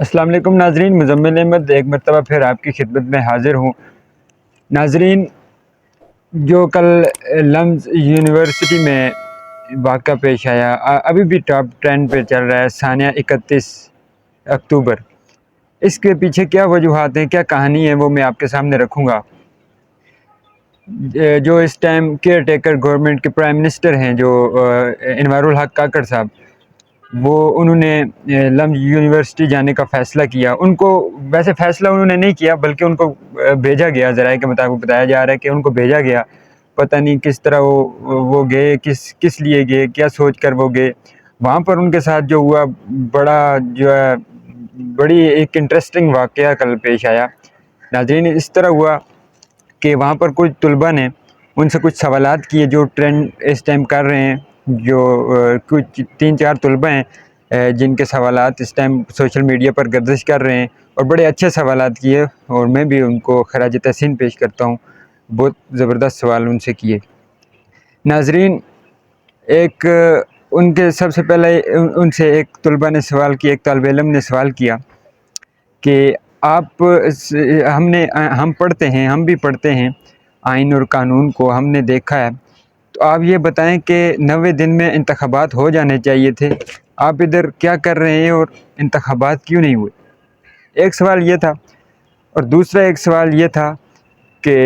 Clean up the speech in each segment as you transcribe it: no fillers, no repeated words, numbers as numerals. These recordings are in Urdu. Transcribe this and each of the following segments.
السلام علیکم ناظرین، مزمل احمد ایک مرتبہ پھر آپ کی خدمت میں حاضر ہوں۔ ناظرین، جو کل لمز یونیورسٹی میں واقعہ پیش آیا ابھی بھی ٹاپ ٹرینڈ پہ چل رہا ہے۔ ثانیہ 31 اکتوبر، اس کے پیچھے کیا وجوہات ہیں، کیا کہانی ہے، وہ میں آپ کے سامنے رکھوں گا۔ جو اس ٹائم کیئر ٹیکر گورنمنٹ کے پرائم منسٹر ہیں، جو انوار الحق کاکڑ صاحب، وہ انہوں نے لمز یونیورسٹی جانے کا فیصلہ کیا۔ ان کو ویسے فیصلہ انہوں نے نہیں کیا، بلکہ ان کو بھیجا گیا، ذرائع کے مطابق بتایا جا رہا ہے کہ ان کو بھیجا گیا۔ پتہ نہیں کس طرح وہ گئے، کس لیے گئے، کیا سوچ کر وہ گئے۔ وہاں پر ان کے ساتھ جو ہوا، بڑی ایک انٹرسٹنگ واقعہ کل پیش آیا۔ ناظرین، اس طرح ہوا کہ وہاں پر کچھ طلباء نے ان سے کچھ سوالات کیے جو ٹرینڈ اس ٹائم کر رہے ہیں۔ جو کچھ 3-4 طلباء ہیں جن کے سوالات اس ٹائم سوشل میڈیا پر گردش کر رہے ہیں، اور بڑے اچھے سوالات کیے، اور میں بھی ان کو خراج تحسین پیش کرتا ہوں۔ بہت زبردست سوال ان سے کیے۔ ناظرین، ان کے سب سے پہلے ان سے ایک طلباء نے سوال کیا، ایک طالب علم نے سوال کیا کہ ہم پڑھتے ہیں، ہم بھی پڑھتے ہیں آئین اور قانون کو، ہم نے دیکھا ہے، تو آپ یہ بتائیں کہ 90 دن میں انتخابات ہو جانے چاہیے تھے، آپ ادھر کیا کر رہے ہیں اور انتخابات کیوں نہیں ہوئے؟ ایک سوال یہ تھا، اور دوسرا ایک سوال یہ تھا کہ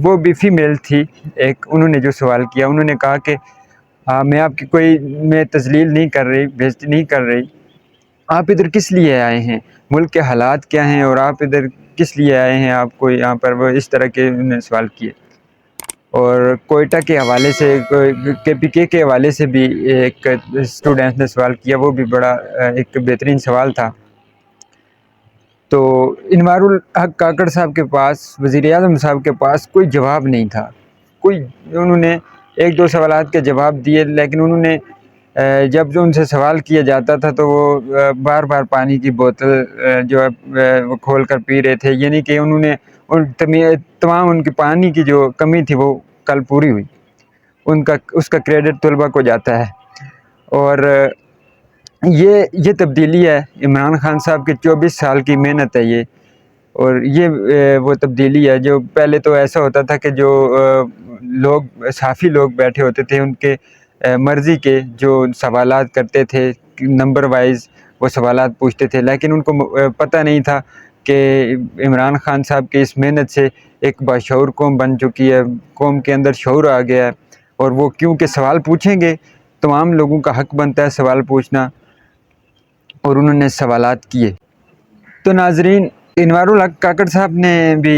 وہ بھی فیمیل تھی، انہوں نے جو سوال کیا، انہوں نے کہا کہ میں آپ کی میں تذلیل نہیں کر رہی، بےزتی نہیں کر رہی، آپ ادھر کس لیے آئے ہیں، ملک کے حالات کیا ہیں، اور آپ ادھر کس لیے آئے ہیں، آپ کو یہاں پر، وہ اس طرح کے انہوں نے سوال کیے۔ اور کوئٹہ کے حوالے سے، KPK کے حوالے سے بھی ایک اسٹوڈنٹ نے سوال کیا، وہ بھی بڑا ایک بہترین سوال تھا۔ تو انوار الحق کاکڑ صاحب کے پاس، وزیر اعظم صاحب کے پاس کوئی جواب نہیں تھا، انہوں نے 1-2 سوالات کے جواب دیے، لیکن انہوں نے جب ان سے سوال کیا جاتا تھا تو وہ بار بار پانی کی بوتل جو ہے وہ کھول کر پی رہے تھے، یعنی کہ انہوں نے تمام ان کی پانی کی جو کمی تھی وہ کل پوری ہوئی، اس کا کریڈٹ طلباء کو جاتا ہے۔ اور یہ تبدیلی ہے، عمران خان صاحب کے 24 سال کی محنت ہے یہ، اور یہ وہ تبدیلی ہے۔ جو پہلے تو ایسا ہوتا تھا کہ جو صحافی لوگ بیٹھے ہوتے تھے، ان کے مرضی کے جو سوالات کرتے تھے، نمبر وائز وہ سوالات پوچھتے تھے، لیکن ان کو پتہ نہیں تھا کہ عمران خان صاحب کی اس محنت سے ایک باشعور قوم بن چکی ہے، قوم کے اندر شعور آ گیا ہے، اور وہ کیونکہ سوال پوچھیں گے، تمام لوگوں کا حق بنتا ہے سوال پوچھنا، اور انہوں نے سوالات کیے۔ تو ناظرین، انوار الحق کاکڑ صاحب نے بھی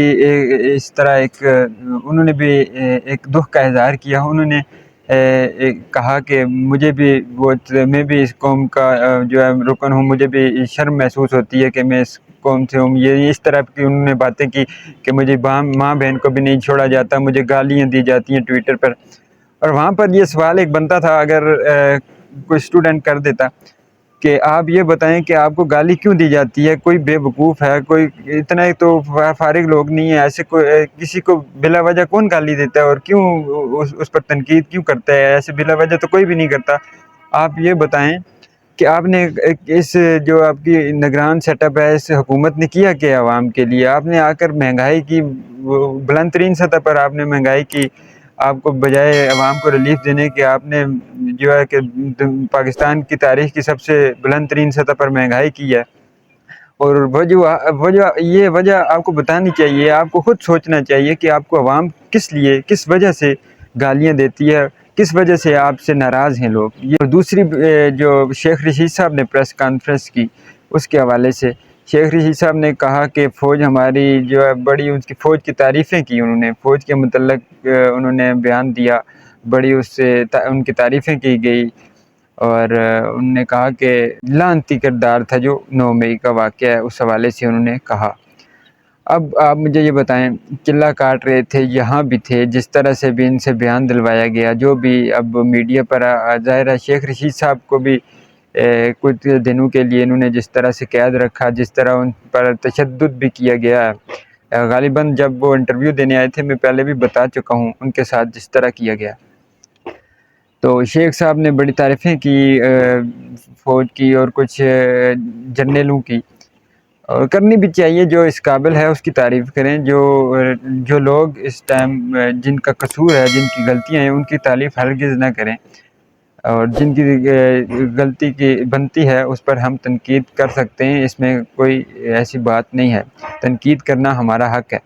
اس طرح انہوں نے بھی ایک دکھ کا اظہار کیا۔ انہوں نے کہا کہ میں بھی اس قوم کا جو ہے رکن ہوں، مجھے بھی شرم محسوس ہوتی ہے کہ میں اس قوم سے ہوں۔ یہ اس طرح کی انہوں نے باتیں کی کہ مجھے ماں بہن کو بھی نہیں چھوڑا جاتا، مجھے گالیاں دی جاتی ہیں ٹویٹر پر۔ اور وہاں پر یہ سوال ایک بنتا تھا، اگر کوئی اسٹوڈنٹ کر دیتا کہ آپ یہ بتائیں کہ آپ کو گالی کیوں دی جاتی ہے، کوئی بے وقوف ہے، کوئی اتنا تو فارغ لوگ نہیں ہیں، ایسے کسی کو بلا وجہ کون گالی دیتا ہے، اور کیوں اس پر تنقید کیوں کرتا ہے، ایسے بلا وجہ تو کوئی بھی نہیں کرتا۔ آپ یہ بتائیں کہ آپ نے اس جو آپ کی نگران سیٹ اپ ہے، اس حکومت نے کیا کیا عوام کے لیے؟ آپ نے آ کر مہنگائی کی بلند ترین سطح پر آپ نے مہنگائی کی، آپ کو بجائے عوام کو ریلیف دینے کے، آپ نے جو ہے کہ پاکستان کی تاریخ کی سب سے بلند ترین سطح پر مہنگائی کی ہے۔ اور یہ وجہ آپ کو بتانی چاہیے، آپ کو خود سوچنا چاہیے کہ آپ کو عوام کس وجہ سے گالیاں دیتی ہے، کس وجہ سے آپ سے ناراض ہیں لوگ۔ اور دوسری جو شیخ رشید صاحب نے پریس کانفرنس کی، اس کے حوالے سے شیخ رشید صاحب نے کہا کہ فوج ہماری جو ہے بڑی، ان کی فوج کی تعریفیں کی، انہوں نے فوج کے متعلق انہوں نے بیان دیا، بڑی اس سے ان کی تعریفیں کی گئی، اور انہوں نے کہا کہ لعنتی کردار تھا جو 9 مئی کا واقعہ ہے، اس حوالے سے انہوں نے کہا۔ اب آپ مجھے یہ بتائیں، چلا کاٹ رہے تھے، یہاں بھی تھے، جس طرح سے بھی ان سے بیان دلوایا گیا، جو بھی اب میڈیا پر ظاہر ہے، شیخ رشید صاحب کو بھی کچھ دنوں کے لیے انہوں نے جس طرح سے قید رکھا، جس طرح ان پر تشدد بھی کیا گیا ہے، غالباً جب وہ انٹرویو دینے آئے تھے، میں پہلے بھی بتا چکا ہوں، ان کے ساتھ جس طرح کیا گیا۔ تو شیخ صاحب نے بڑی تعریفیں کی فوج کی اور کچھ جرنیلوں کی، اور کرنی بھی چاہیے، جو اس قابل ہے اس کی تعریف کریں، جو لوگ اس ٹائم جن کا قصور ہے، جن کی غلطیاں ہیں، ان کی تعریف ہرگز نہ کریں، اور جن کی غلطی کی بنتی ہے اس پر ہم تنقید کر سکتے ہیں، اس میں کوئی ایسی بات نہیں ہے، تنقید کرنا ہمارا حق ہے۔